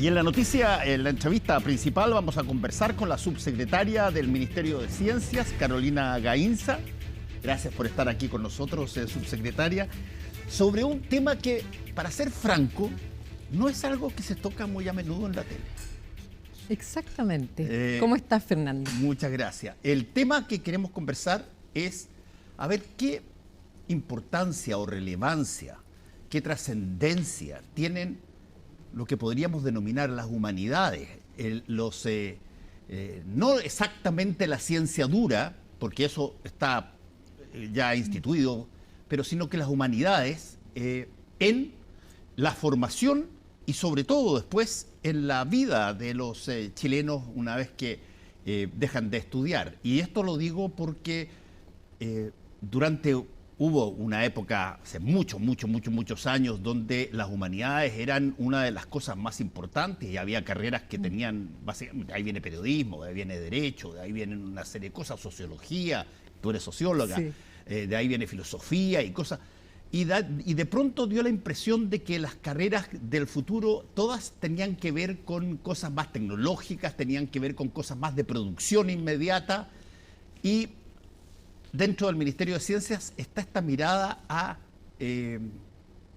Y en la noticia, en la entrevista principal, vamos a conversar con la subsecretaria del Ministerio de Ciencias, Carolina Gainza. Gracias por estar aquí con nosotros, subsecretaria, sobre un tema que, para ser franco, no es algo que se toca muy a menudo en la tele. Exactamente. ¿Cómo estás, Fernando? Muchas gracias. El tema que queremos conversar es a ver qué importancia o relevancia, qué trascendencia tienen lo que podríamos denominar las humanidades, no exactamente la ciencia dura, porque eso está ya instituido, pero sino que las humanidades en la formación y sobre todo después en la vida de los chilenos una vez que dejan de estudiar. Y esto lo digo porque hubo una época, hace muchos años, donde las humanidades eran una de las cosas más importantes y había carreras que tenían, básicamente, de ahí viene periodismo, de ahí viene derecho, de ahí vienen una serie de cosas, sociología, tú eres socióloga, sí. De ahí viene filosofía y cosas. Y de pronto dio la impresión de que las carreras del futuro todas tenían que ver con cosas más tecnológicas, tenían que ver con cosas más de producción inmediata. Y dentro del Ministerio de Ciencias está esta mirada a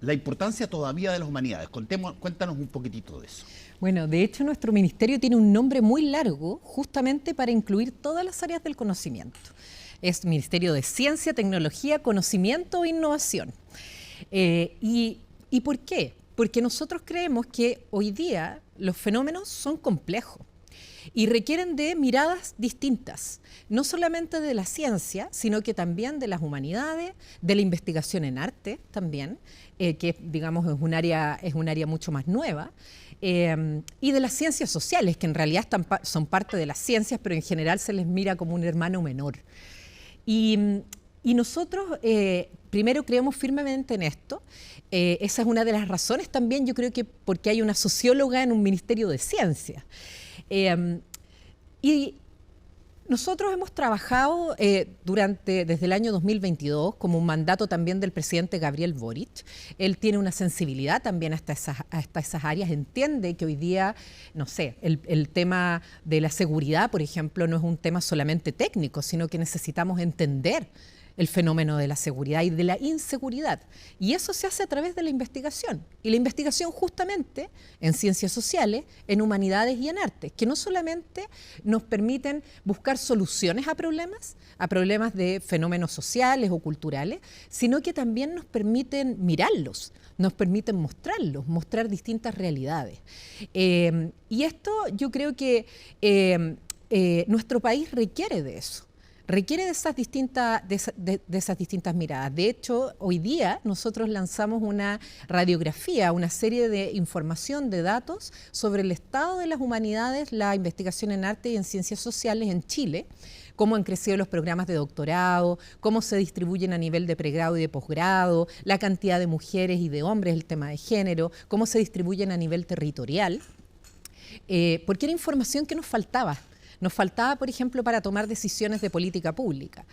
la importancia todavía de las humanidades. Cuéntanos un poquitito de eso. Bueno, de hecho nuestro ministerio tiene un nombre muy largo justamente para incluir todas las áreas del conocimiento. Es Ministerio de Ciencia, Tecnología, Conocimiento e Innovación. ¿Y por qué? Porque nosotros creemos que hoy día los fenómenos son complejos y requieren de miradas distintas, no solamente de la ciencia, sino que también de las humanidades, de la investigación en arte también, que digamos es un área mucho más nueva, y de las ciencias sociales, que en realidad son parte de las ciencias, pero en general se les mira como un hermano menor. Y nosotros primero creemos firmemente en esto. Esa es una de las razones también, yo creo que porque hay una socióloga en un Ministerio de Ciencia. Y nosotros hemos trabajado desde el año 2022 como un mandato también del presidente Gabriel Boric. Él tiene una sensibilidad también hasta esas áreas, entiende que hoy día, no sé, el tema de la seguridad, por ejemplo, no es un tema solamente técnico, sino que necesitamos entender el fenómeno de la seguridad y de la inseguridad. Y eso se hace a través de la investigación. Y la investigación justamente en ciencias sociales, en humanidades y en arte, que no solamente nos permiten buscar soluciones a problemas de fenómenos sociales o culturales, sino que también nos permiten mirarlos, nos permiten mostrarlos, mostrar distintas realidades. Y esto yo creo que nuestro país requiere de eso. Requiere de esas distintas miradas. De hecho, hoy día nosotros lanzamos una radiografía, una serie de información, de datos sobre el estado de las humanidades, la investigación en arte y en ciencias sociales en Chile, cómo han crecido los programas de doctorado, cómo se distribuyen a nivel de pregrado y de posgrado, la cantidad de mujeres y de hombres, el tema de género, cómo se distribuyen a nivel territorial, porque era información que nos faltaba. Nos faltaba, por ejemplo, para tomar decisiones de política pública.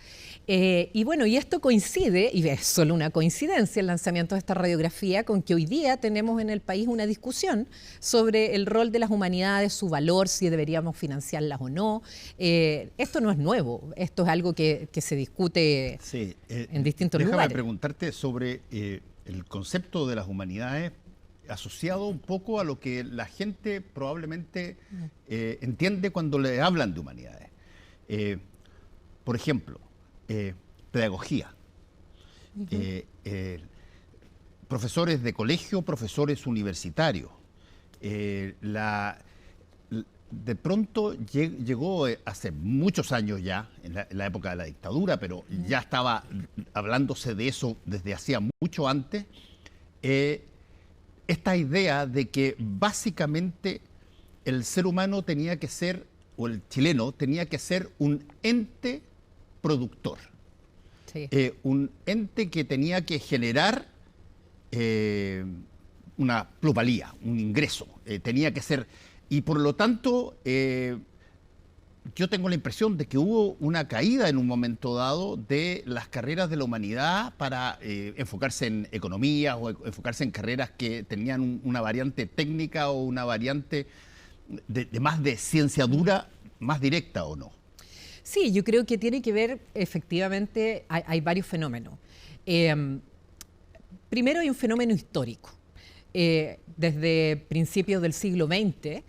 Y bueno, y esto coincide, y es solo una coincidencia el lanzamiento de esta radiografía, con que hoy día tenemos en el país una discusión sobre el rol de las humanidades, su valor, si deberíamos financiarlas o no. Esto no es nuevo, esto es algo que se discute en distintos lugares. Déjame preguntarte sobre el concepto de las humanidades asociado un poco a lo que la gente probablemente entiende cuando le hablan de humanidades. Por ejemplo, pedagogía. Profesores de colegio, profesores universitarios. De pronto llegó hace muchos años ya, en la época de la dictadura, pero ya estaba hablándose de eso desde hacía mucho antes, esta idea de que básicamente el ser humano tenía que ser, o el chileno tenía que ser un ente productor. Sí. Un ente que tenía que generar una plusvalía, un ingreso. Tenía que ser, y por lo tanto yo tengo la impresión de que hubo una caída en un momento dado de las carreras de la humanidad para enfocarse en economía o enfocarse en carreras que tenían una variante técnica o una variante de más de ciencia dura, más directa, ¿o no? Sí, yo creo que tiene que ver, efectivamente, hay varios fenómenos. Primero hay un fenómeno histórico. Desde principios del siglo XX,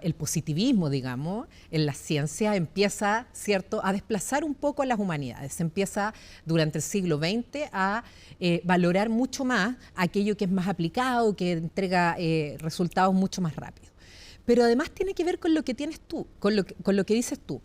el positivismo, digamos, en la ciencia empieza, ¿cierto?, a desplazar un poco a las humanidades. Se empieza durante el siglo XX a valorar mucho más aquello que es más aplicado, que entrega resultados mucho más rápido. Pero además tiene que ver con lo que tienes tú, con lo que dices tú.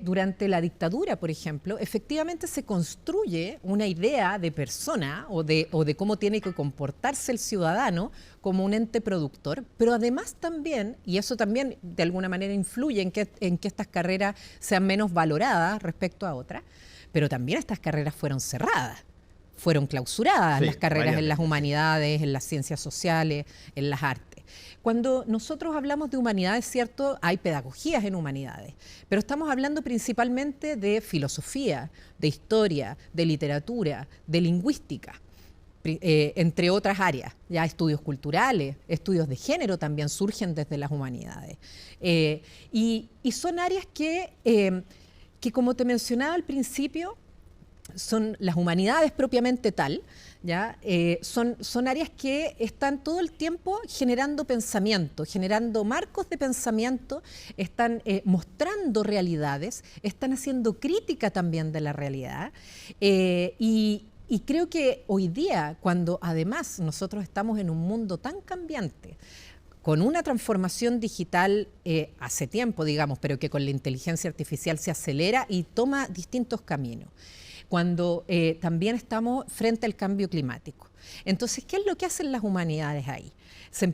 Durante la dictadura, por ejemplo, efectivamente se construye una idea de persona o de cómo tiene que comportarse el ciudadano como un ente productor, pero además también, y eso también de alguna manera influye en que estas carreras sean menos valoradas respecto a otras, pero también estas carreras fueron cerradas. Fueron clausuradas, sí, las carreras en las humanidades, en las ciencias sociales, en las artes. Cuando nosotros hablamos de humanidades, cierto, hay pedagogías en humanidades, pero estamos hablando principalmente de filosofía, de historia, de literatura, de lingüística, entre otras áreas. Ya estudios culturales, estudios de género también surgen desde las humanidades. Y son áreas que, como te mencionaba al principio, son las humanidades propiamente tal, ¿ya? Son áreas que están todo el tiempo generando pensamiento, generando marcos de pensamiento, están mostrando realidades, están haciendo crítica también de la realidad. Y creo que hoy día, cuando además nosotros estamos en un mundo tan cambiante, con una transformación digital hace tiempo, digamos, pero que con la inteligencia artificial se acelera y toma distintos caminos, cuando también estamos frente al cambio climático. Entonces, ¿qué es lo que hacen las humanidades ahí?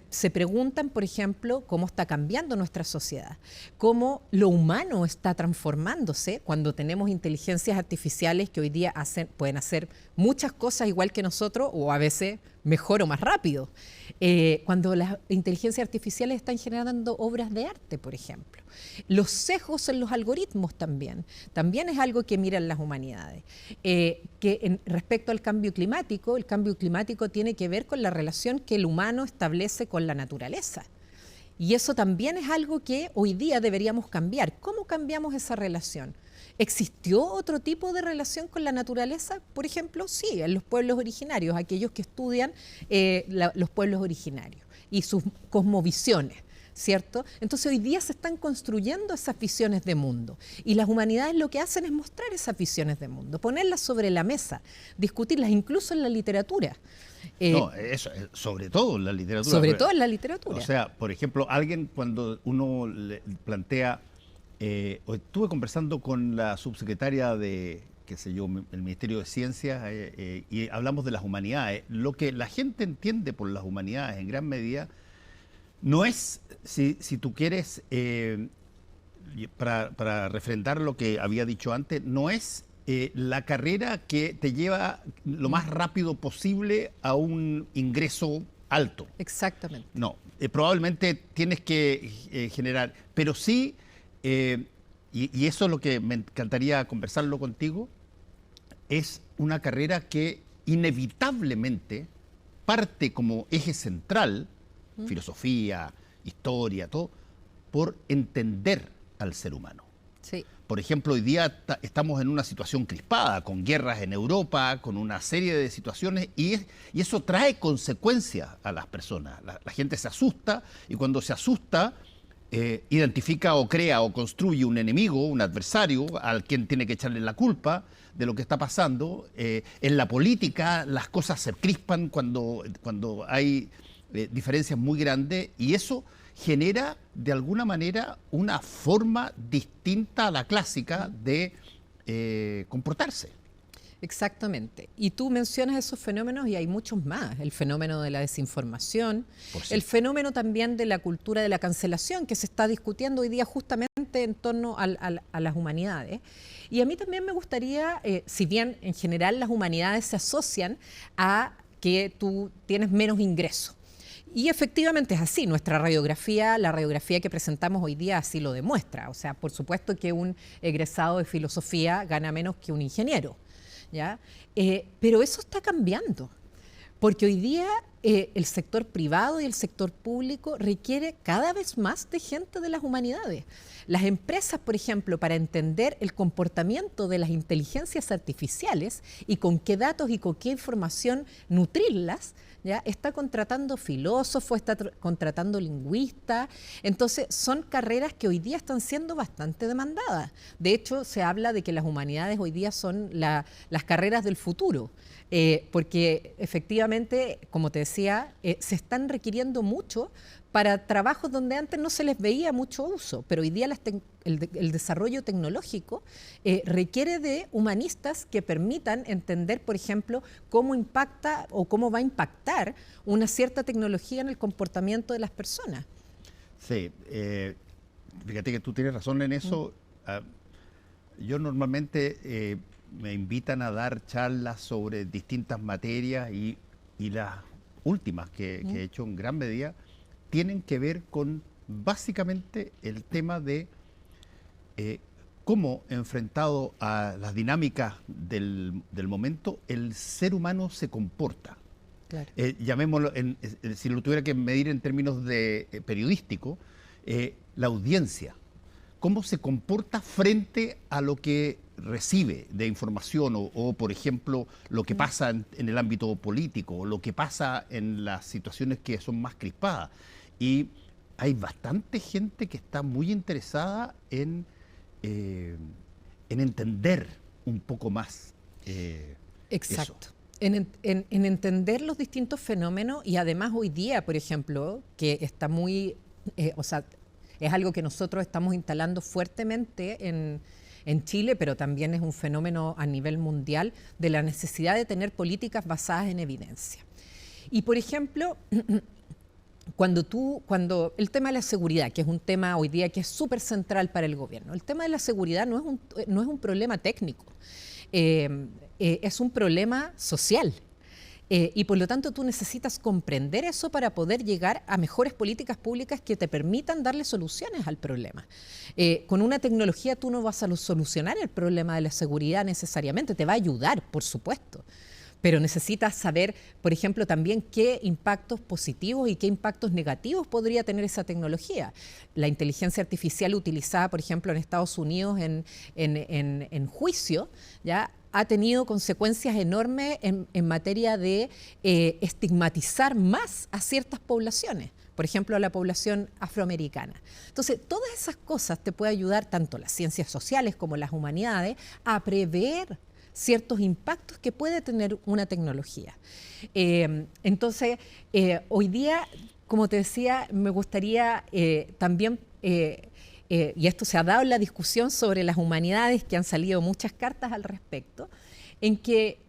Se preguntan, por ejemplo, cómo está cambiando nuestra sociedad, cómo lo humano está transformándose cuando tenemos inteligencias artificiales que hoy día pueden hacer muchas cosas igual que nosotros o a veces mejor o más rápido. Cuando las inteligencias artificiales están generando obras de arte, por ejemplo. Los sesgos en los algoritmos también es algo que miran las humanidades. Respecto al cambio climático, el cambio climático tiene que ver con la relación que el humano establece con la naturaleza. Y eso también es algo que hoy día deberíamos cambiar. ¿Cómo cambiamos esa relación? ¿Existió otro tipo de relación con la naturaleza? Por ejemplo, sí, en los pueblos originarios, aquellos que estudian los pueblos originarios y sus cosmovisiones, ¿cierto? Entonces hoy día se están construyendo esas visiones de mundo y las humanidades lo que hacen es mostrar esas visiones de mundo, ponerlas sobre la mesa, discutirlas incluso en la literatura. No, eso, sobre todo en la literatura. Sobre todo en la literatura. O sea, por ejemplo, alguien cuando uno le plantea... estuve conversando con la subsecretaria de, qué sé yo, el Ministerio de Ciencias y hablamos de las humanidades. Lo que la gente entiende por las humanidades en gran medida no es, si tú quieres, para refrendar lo que había dicho antes, no es la carrera que te lleva lo más rápido posible a un ingreso alto. Exactamente. No, probablemente tienes que generar, pero sí... y eso es lo que me encantaría conversarlo contigo, es una carrera que inevitablemente parte como eje central, filosofía, historia, todo, por entender al ser humano. Sí. Por ejemplo, hoy día estamos en una situación crispada, con guerras en Europa, con una serie de situaciones, y eso trae consecuencias a las personas. La gente se asusta, y cuando se asusta... identifica o crea o construye un enemigo, un adversario, al quien tiene que echarle la culpa de lo que está pasando. En la política las cosas se crispan cuando hay diferencias muy grandes y eso genera de alguna manera una forma distinta a la clásica de comportarse. Exactamente. Y tú mencionas esos fenómenos y hay muchos más. El fenómeno de la desinformación, el fenómeno también de la cultura de la cancelación que se está discutiendo hoy día justamente en torno a las humanidades. Y a mí también me gustaría, si bien en general las humanidades se asocian a que tú tienes menos ingresos, Y efectivamente es así, nuestra radiografía, la radiografía que presentamos hoy día así lo demuestra. O sea, por supuesto que un egresado de filosofía gana menos que un ingeniero, ¿ya? Pero eso está cambiando. Porque hoy día el sector privado y el sector público requiere cada vez más de gente de las humanidades. Las empresas, por ejemplo, para entender el comportamiento de las inteligencias artificiales y con qué datos y con qué información nutrirlas, ¿ya? Está contratando filósofos, está contratando lingüistas. Entonces, son carreras que hoy día están siendo bastante demandadas. De hecho, se habla de que las humanidades hoy día son las carreras del futuro. Porque efectivamente, como te decía, se están requiriendo mucho para trabajos donde antes no se les veía mucho uso, pero hoy día el desarrollo tecnológico requiere de humanistas que permitan entender, por ejemplo, cómo impacta o cómo va a impactar una cierta tecnología en el comportamiento de las personas. Sí, fíjate que tú tienes razón en eso. Yo normalmente me invitan a dar charlas sobre distintas materias y las últimas que he hecho en gran medida tienen que ver con básicamente el tema de cómo, enfrentado a las dinámicas del momento, el ser humano se comporta. Claro. Llamémoslo, si lo tuviera que medir en términos de periodístico, la audiencia. Cómo se comporta frente a lo que recibe de información o por ejemplo, lo que pasa en el ámbito político o lo que pasa en las situaciones que son más crispadas. Y hay bastante gente que está muy interesada en entender un poco más Exacto. Eso. En entender los distintos fenómenos y además hoy día, por ejemplo, que está muy, o sea, es algo que nosotros estamos instalando fuertemente en Chile, pero también es un fenómeno a nivel mundial de la necesidad de tener políticas basadas en evidencia. Y por ejemplo, cuando el tema de la seguridad, que es un tema hoy día que es súper central para el gobierno, el tema de la seguridad no es un problema técnico, es un problema social. Y por lo tanto tú necesitas comprender eso para poder llegar a mejores políticas públicas que te permitan darle soluciones al problema. Con una tecnología tú no vas a solucionar el problema de la seguridad necesariamente, te va a ayudar, por supuesto. Pero necesitas saber, por ejemplo, también qué impactos positivos y qué impactos negativos podría tener esa tecnología. La inteligencia artificial utilizada, por ejemplo, en Estados Unidos en juicio, ¿ya?, ha tenido consecuencias enormes en materia de estigmatizar más a ciertas poblaciones, por ejemplo, a la población afroamericana. Entonces, todas esas cosas te pueden ayudar, tanto las ciencias sociales como las humanidades, a prever ciertos impactos que puede tener una tecnología. Entonces, hoy día, como te decía, me gustaría también... y esto se ha dado en la discusión sobre las humanidades, que han salido muchas cartas al respecto, en que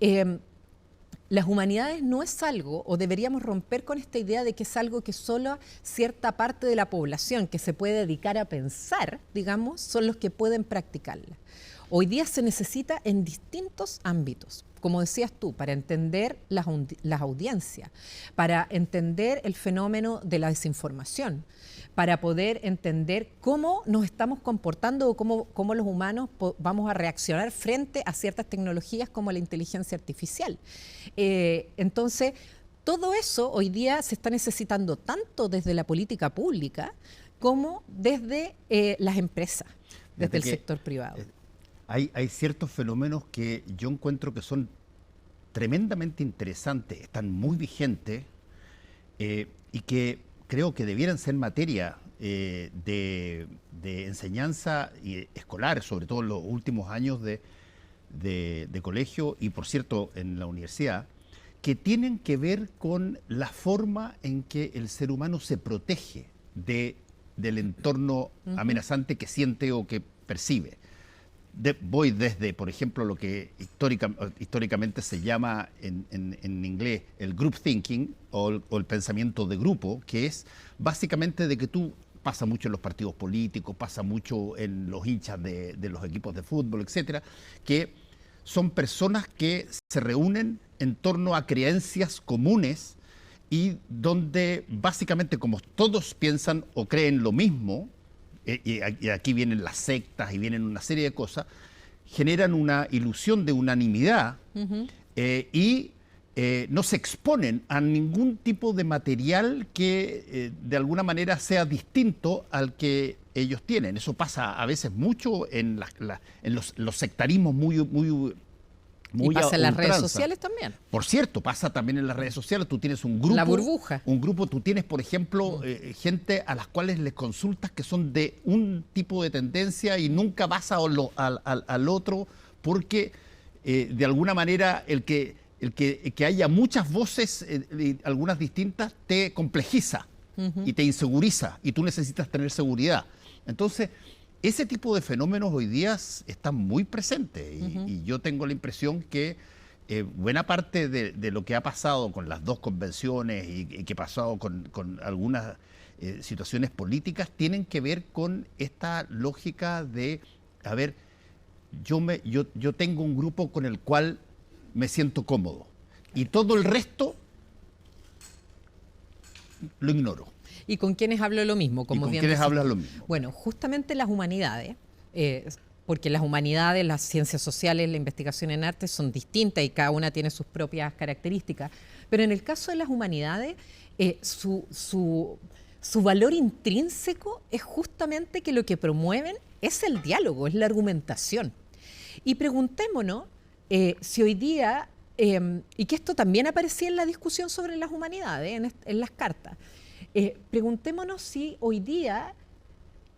las humanidades no es algo, o deberíamos romper con esta idea de que es algo que solo cierta parte de la población que se puede dedicar a pensar, digamos, son los que pueden practicarla. Hoy día se necesita en distintos ámbitos, como decías tú, para entender las audiencias, para entender el fenómeno de la desinformación, para poder entender cómo nos estamos comportando o cómo los humanos vamos a reaccionar frente a ciertas tecnologías como la inteligencia artificial. Entonces, todo eso hoy día se está necesitando tanto desde la política pública como desde las empresas, desde el sector privado. Hay ciertos fenómenos que yo encuentro que son tremendamente interesantes, están muy vigentes y que creo que debieran ser materia de enseñanza escolar, sobre todo en los últimos años de colegio y, por cierto, en la universidad, que tienen que ver con la forma en que el ser humano se protege del entorno amenazante que siente o que percibe. Voy desde, por ejemplo, lo que históricamente se llama en inglés el group thinking o el pensamiento de grupo, que es básicamente de que tú pasa mucho en los partidos políticos, pasa mucho en los hinchas de los equipos de fútbol, etcétera, que son personas que se reúnen en torno a creencias comunes y donde básicamente como todos piensan o creen lo mismo, y aquí vienen las sectas y vienen una serie de cosas, generan una ilusión de unanimidad y no se exponen a ningún tipo de material que de alguna manera sea distinto al que ellos tienen. Eso pasa a veces mucho en los sectarismos muy y pasa en las redes ultranza. sociales también. Por cierto, pasa también en las redes sociales. Tú tienes un grupo. La burbuja. Un grupo, tú tienes, por ejemplo, gente a las cuales les consultas que son de un tipo de tendencia y nunca vas al otro, porque de alguna manera el que haya muchas voces, algunas distintas, te complejiza y te inseguriza y tú necesitas tener seguridad. Entonces, ese tipo de fenómenos hoy día están muy presentes y yo tengo la impresión que buena parte de lo que ha pasado con las dos convenciones y que ha pasado con algunas situaciones políticas tienen que ver con esta lógica de, a ver, yo tengo un grupo con el cual me siento cómodo y todo el resto lo ignoro. ¿Y con quienes hablo lo mismo? Como ¿Y con quienes hablas lo mismo? Bueno, justamente las humanidades, porque las humanidades, las ciencias sociales, la investigación en arte son distintas y cada una tiene sus propias características, pero en el caso de las humanidades, su valor intrínseco es justamente que lo que promueven es el diálogo, es la argumentación. Y preguntémonos si hoy día, y que esto también aparecía en la discusión sobre las humanidades, en las cartas, preguntémonos si hoy día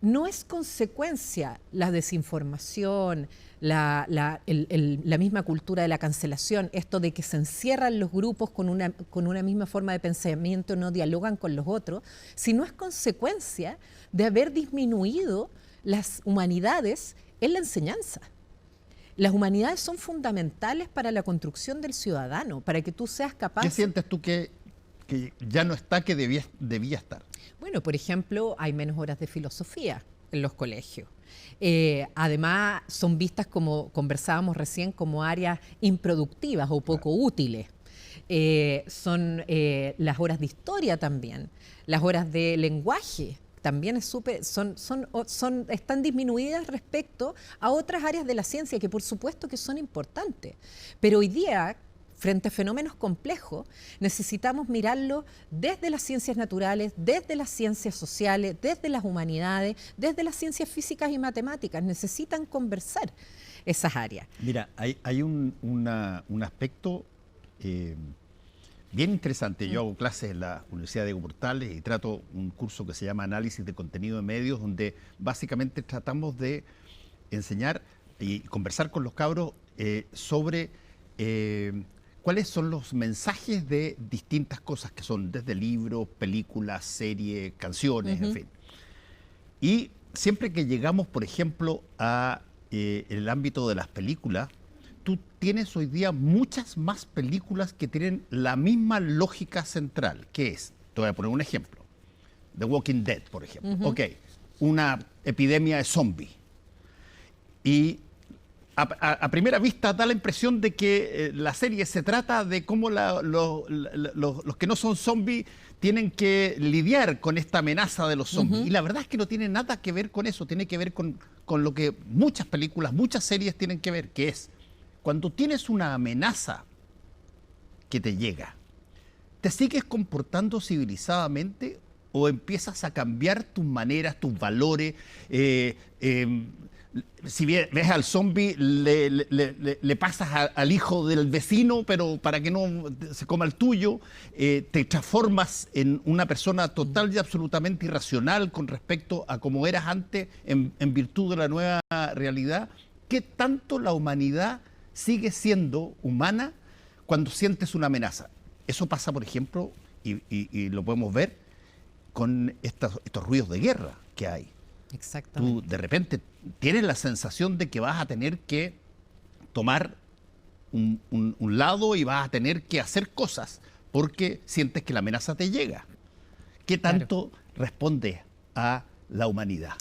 no es consecuencia la desinformación, la misma cultura de la cancelación, esto de que se encierran los grupos con una misma forma de pensamiento, no dialogan con los otros, si no es consecuencia de haber disminuido las humanidades en la enseñanza. Las humanidades son fundamentales para la construcción del ciudadano, para que tú seas capaz... ¿Qué sientes tú que ya no está, que debía estar? Bueno, por ejemplo, hay menos horas de filosofía en los colegios. Además, son vistas, como conversábamos recién, como áreas improductivas o poco útiles. Son las horas de historia también, las horas de lenguaje. También están disminuidas respecto a otras áreas de la ciencia que por supuesto que son importantes. Pero hoy día, frente a fenómenos complejos, necesitamos mirarlo desde las ciencias naturales, desde las ciencias sociales, desde las humanidades, desde las ciencias físicas y matemáticas. Necesitan conversar esas áreas. Mira, hay un aspecto bien interesante. Yo hago clases en la Universidad de Diego Portales y trato un curso que se llama Análisis de Contenido de Medios, donde básicamente tratamos de enseñar y conversar con los cabros sobre cuáles son los mensajes de distintas cosas que son desde libros, películas, series, canciones, en fin. Y siempre que llegamos, por ejemplo, a el ámbito de las películas, tú tienes hoy día muchas más películas que tienen la misma lógica central, que es, te voy a poner un ejemplo, The Walking Dead, por ejemplo. Ok, una epidemia de zombies. Y a primera vista da la impresión de que la serie se trata de cómo los que no son zombies tienen que lidiar con esta amenaza de los zombies. Y la verdad es que no tiene nada que ver con eso, tiene que ver con lo que muchas películas, muchas series tienen que ver, que es cuando tienes una amenaza que te llega, ¿te sigues comportando civilizadamente o empiezas a cambiar tus maneras, tus valores? Si ves al zombie, le pasas al hijo del vecino, pero para que no se coma el tuyo, te transformas en una persona total y absolutamente irracional con respecto a cómo eras antes en virtud de la nueva realidad. ¿Qué tanto la humanidad sigue siendo humana cuando sientes una amenaza? Eso pasa, por ejemplo, y lo podemos ver con estos ruidos de guerra que hay. Exactamente. Tú de repente tienes la sensación de que vas a tener que tomar un lado y vas a tener que hacer cosas porque sientes que la amenaza te llega. ¿Qué tanto responde a la humanidad?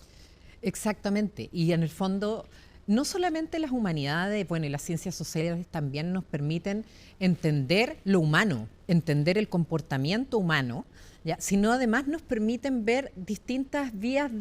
Exactamente. Y en el fondo no solamente las humanidades, bueno, y las ciencias sociales también nos permiten entender lo humano, entender el comportamiento humano, ¿ya? Sino además nos permiten ver distintas vías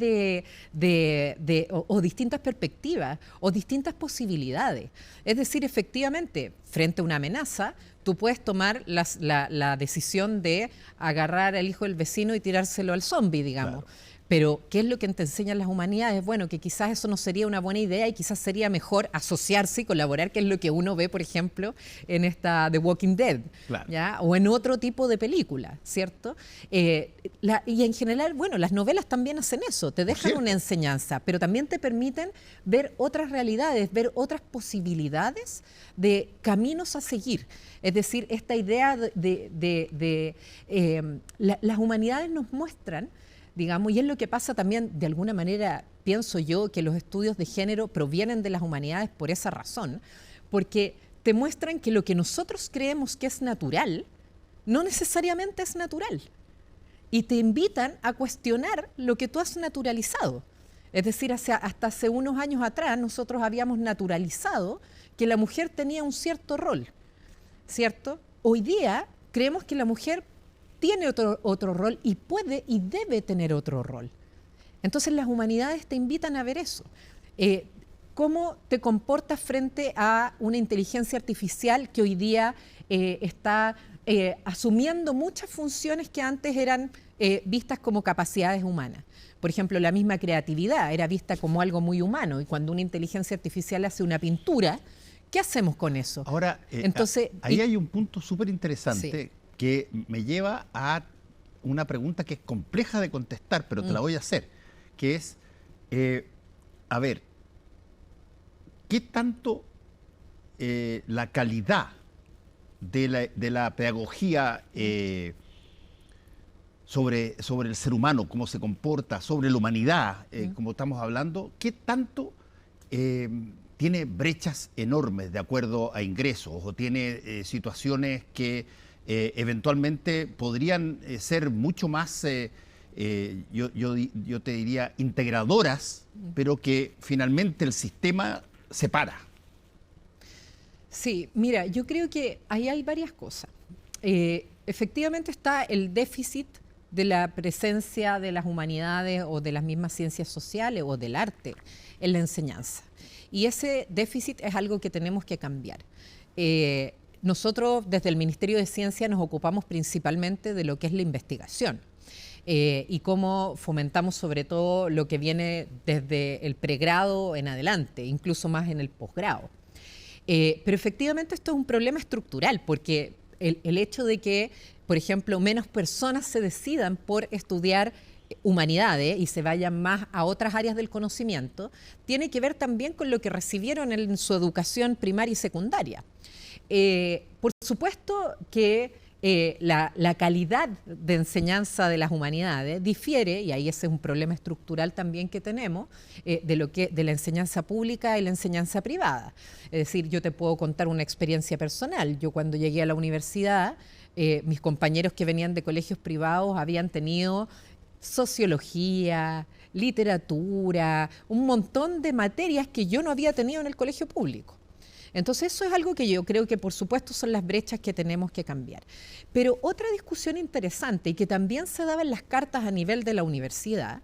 o distintas perspectivas o distintas posibilidades. Es decir, efectivamente, frente a una amenaza, tú puedes tomar la decisión de agarrar al hijo del vecino y tirárselo al zombie, digamos. Claro. Pero, ¿qué es lo que te enseñan las humanidades? Bueno, que quizás eso no sería una buena idea y quizás sería mejor asociarse y colaborar, que es lo que uno ve, por ejemplo, en esta The Walking Dead, Claro. ¿ya? O en otro tipo de película, ¿cierto? Y en general, bueno, las novelas también hacen eso, te dejan una enseñanza, pero también te permiten ver otras realidades, ver otras posibilidades de caminos a seguir. Es decir, esta idea las humanidades nos muestran, digamos, y es lo que pasa también, de alguna manera, pienso yo, que los estudios de género provienen de las humanidades por esa razón, porque te muestran que lo que nosotros creemos que es natural, no necesariamente es natural. Y te invitan a cuestionar lo que tú has naturalizado. Es decir, hasta hace unos años atrás nosotros habíamos naturalizado que la mujer tenía un cierto rol, ¿cierto? Hoy día creemos que la mujer tiene otro rol y puede y debe tener otro rol. Entonces las humanidades te invitan a ver eso. ¿Cómo te comportas frente a una inteligencia artificial que hoy día está asumiendo muchas funciones que antes eran vistas como capacidades humanas? Por ejemplo, la misma creatividad era vista como algo muy humano, y cuando una inteligencia artificial hace una pintura, ¿qué hacemos con eso? Ahora, Entonces, ahí hay un punto súper interesante. Sí. Que me lleva a una pregunta que es compleja de contestar, pero te la voy a hacer, que es, a ver, ¿qué tanto la calidad de la pedagogía sobre el ser humano, cómo se comporta, sobre la humanidad, como estamos hablando, qué tanto tiene brechas enormes de acuerdo a ingresos o tiene situaciones que eventualmente podrían ser mucho más, yo te diría, integradoras, pero que finalmente el sistema separa? Sí, mira, yo creo que ahí hay varias cosas. Efectivamente está el déficit de la presencia de las humanidades o de las mismas ciencias sociales o del arte en la enseñanza. Y ese déficit es algo que tenemos que cambiar. Nosotros desde el Ministerio de Ciencia nos ocupamos principalmente de lo que es la investigación y cómo fomentamos sobre todo lo que viene desde el pregrado en adelante, incluso más en el posgrado. Pero efectivamente esto es un problema estructural, porque el hecho de que, por ejemplo, menos personas se decidan por estudiar humanidades y se vayan más a otras áreas del conocimiento, tiene que ver también con lo que recibieron en su educación primaria y secundaria. Por supuesto que la calidad de enseñanza de las humanidades difiere, y ahí ese es un problema estructural también que tenemos, de la enseñanza pública y la enseñanza privada. Es decir, yo te puedo contar una experiencia personal. Yo cuando llegué a la universidad, mis compañeros que venían de colegios privados habían tenido sociología, literatura, un montón de materias que yo no había tenido en el colegio público. Entonces eso es algo que yo creo que por supuesto son las brechas que tenemos que cambiar. Pero otra discusión interesante y que también se daba en las cartas a nivel de la universidad,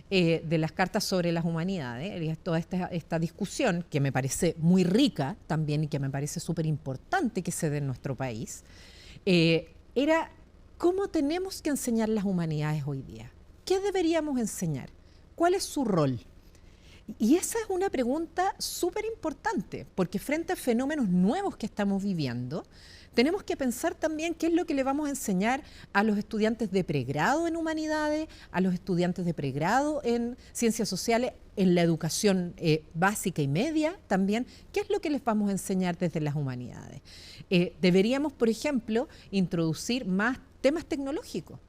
de las cartas sobre las humanidades, toda esta discusión que me parece muy rica también y que me parece súper importante que se dé en nuestro país, era cómo tenemos que enseñar las humanidades hoy día. ¿Qué deberíamos enseñar? ¿Cuál es su rol? Y esa es una pregunta súper importante, porque frente a fenómenos nuevos que estamos viviendo, tenemos que pensar también qué es lo que le vamos a enseñar a los estudiantes de pregrado en humanidades, a los estudiantes de pregrado en ciencias sociales, en la educación básica y media también, qué es lo que les vamos a enseñar desde las humanidades. Deberíamos, por ejemplo, introducir más temas tecnológicos.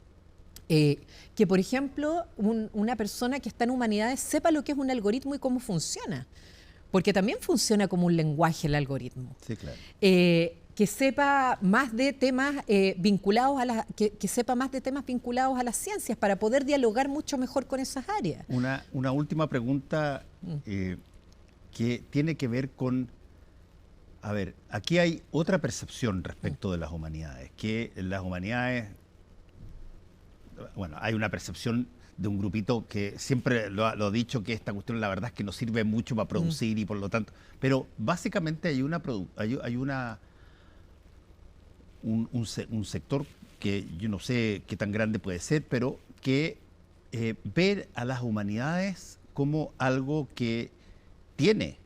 Que, por ejemplo, una persona que está en humanidades sepa lo que es un algoritmo y cómo funciona, porque también funciona como un lenguaje el algoritmo. Sí, claro. Que sepa más de temas vinculados a que sepa más de temas vinculados a las ciencias para poder dialogar mucho mejor con esas áreas. Una última pregunta. que tiene que ver con... A ver, aquí hay otra percepción respecto de las humanidades, que las humanidades... Bueno, hay una percepción de un grupito que siempre lo ha dicho, que esta cuestión la verdad es que no sirve mucho para producir y por lo tanto... Pero básicamente hay un sector que yo no sé qué tan grande puede ser, pero que ver a las humanidades como algo que tiene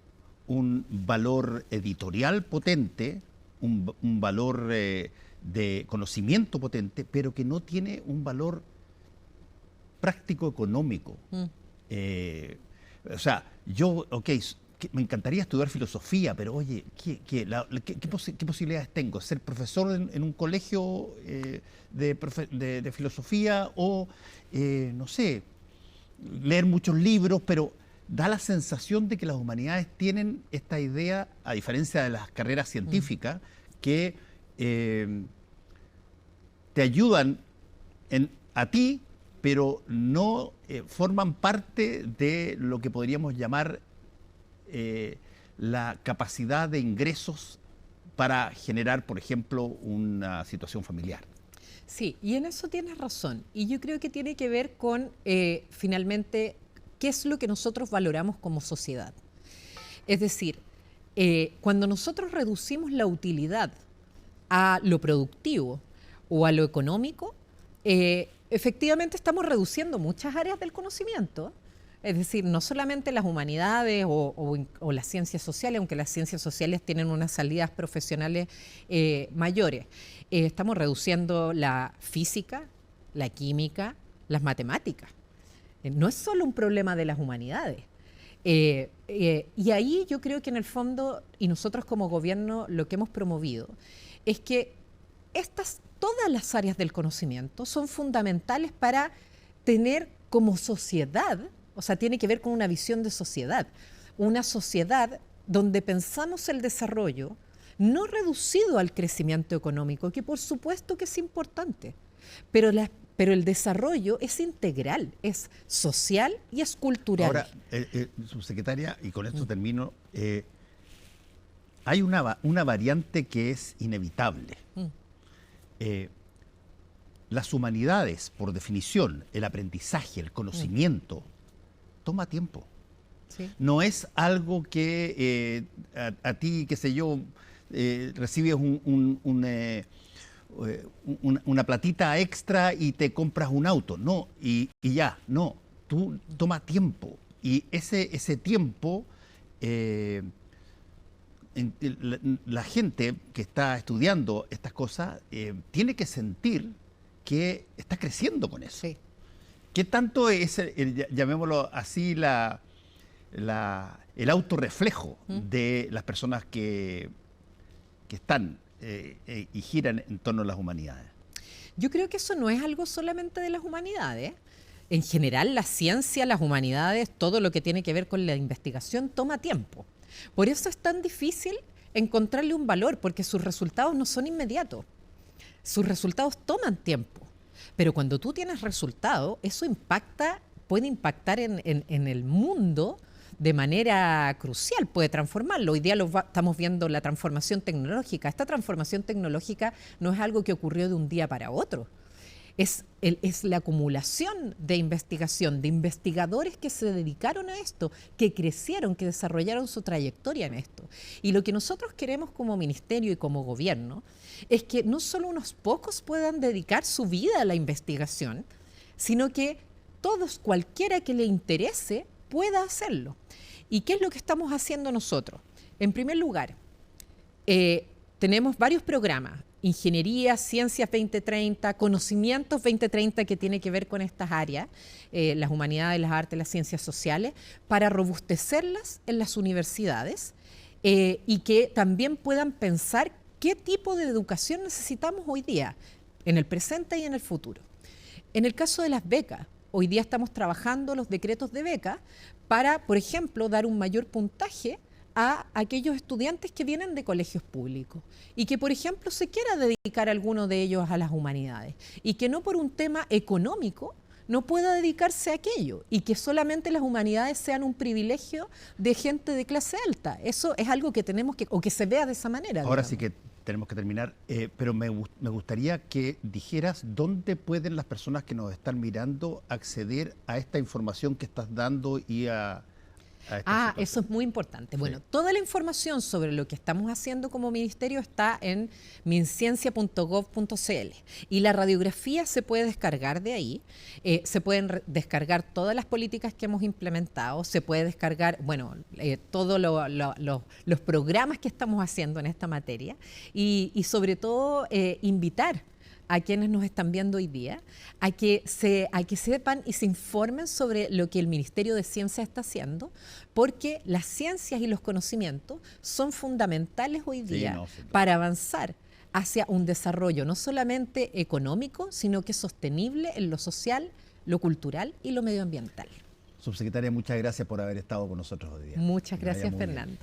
un valor editorial potente, un valor de conocimiento potente, pero que no tiene un valor práctico económico. O sea, yo, me encantaría estudiar filosofía, pero oye, ¿qué posibilidades tengo? ¿Ser profesor en un colegio de filosofía o, no sé, leer muchos libros? Pero da la sensación de que las humanidades tienen esta idea, a diferencia de las carreras científicas, que te ayudan a ti, pero no forman parte de lo que podríamos llamar la capacidad de ingresos para generar, por ejemplo, una situación familiar. Sí, y en eso tienes razón. Y yo creo que tiene que ver con, finalmente, qué es lo que nosotros valoramos como sociedad. Es decir, cuando nosotros reducimos la utilidad a lo productivo o a lo económico, efectivamente estamos reduciendo muchas áreas del conocimiento. Es decir, no solamente las humanidades o las ciencias sociales, aunque las ciencias sociales tienen unas salidas profesionales mayores. Estamos reduciendo la física, la química, las matemáticas. No es solo un problema de las humanidades. Y ahí yo creo que en el fondo, y nosotros como gobierno lo que hemos promovido, es que todas las áreas del conocimiento son fundamentales para tener como sociedad, o sea, tiene que ver con una visión de sociedad, una sociedad donde pensamos el desarrollo no reducido al crecimiento económico, que por supuesto que es importante, pero el desarrollo es integral, es social y es cultural. Ahora, subsecretaria, y con esto termino, hay una variante que es inevitable. Las humanidades, por definición, el aprendizaje, el conocimiento, toma tiempo. Sí. No es algo que a ti, qué sé yo, recibes una platita extra y te compras un auto. No, y ya, no. Tú toma tiempo. Y ese tiempo, la gente que está estudiando estas cosas tiene que sentir que está creciendo con eso. Sí. ¿Qué tanto es, llamémoslo así, el autorreflejo de las personas que están y giran en torno a las humanidades? Yo creo que eso no es algo solamente de las humanidades. En general, la ciencia, las humanidades, todo lo que tiene que ver con la investigación toma tiempo. Por eso es tan difícil encontrarle un valor, porque sus resultados no son inmediatos. Sus resultados toman tiempo. Pero cuando tú tienes resultados, eso puede impactar en el mundo de manera crucial, puede transformarlo. Hoy día estamos viendo la transformación tecnológica. Esta transformación tecnológica no es algo que ocurrió de un día para otro. Es la acumulación de investigación, de investigadores que se dedicaron a esto, que crecieron, que desarrollaron su trayectoria en esto. Y lo que nosotros queremos como ministerio y como gobierno es que no solo unos pocos puedan dedicar su vida a la investigación, sino que todos, cualquiera que le interese, pueda hacerlo. ¿Y qué es lo que estamos haciendo nosotros? En primer lugar, tenemos varios programas: Ingeniería, Ciencias 2030, Conocimientos 2030, que tiene que ver con estas áreas, las humanidades, las artes, las ciencias sociales, para robustecerlas en las universidades y que también puedan pensar qué tipo de educación necesitamos hoy día, en el presente y en el futuro. En el caso de las becas, hoy día estamos trabajando los decretos de becas para, por ejemplo, dar un mayor puntaje a aquellos estudiantes que vienen de colegios públicos y que, por ejemplo, se quiera dedicar alguno de ellos a las humanidades y que no por un tema económico no pueda dedicarse a aquello y que solamente las humanidades sean un privilegio de gente de clase alta. Eso es algo que tenemos que, o que se vea de esa manera. Ahora digamos. sí que tenemos que terminar, pero me gustaría que dijeras dónde pueden las personas que nos están mirando acceder a esta información que estás dando y a esta situación. Eso es muy importante. Bueno, Sí. toda la información sobre lo que estamos haciendo como ministerio está en minciencia.gov.cl y la radiografía se puede descargar de ahí. Se pueden descargar todas las políticas que hemos implementado, se puede descargar, bueno, todos los programas que estamos haciendo en esta materia y sobre todo invitar a quienes nos están viendo hoy día, a que sepan y se informen sobre lo que el Ministerio de Ciencia está haciendo, porque las ciencias y los conocimientos son fundamentales hoy día para avanzar hacia un desarrollo no solamente económico, sino que sostenible en lo social, lo cultural y lo medioambiental. Subsecretaria, muchas gracias por haber estado con nosotros hoy día. Muchas Que vaya gracias, muy bien. Fernando.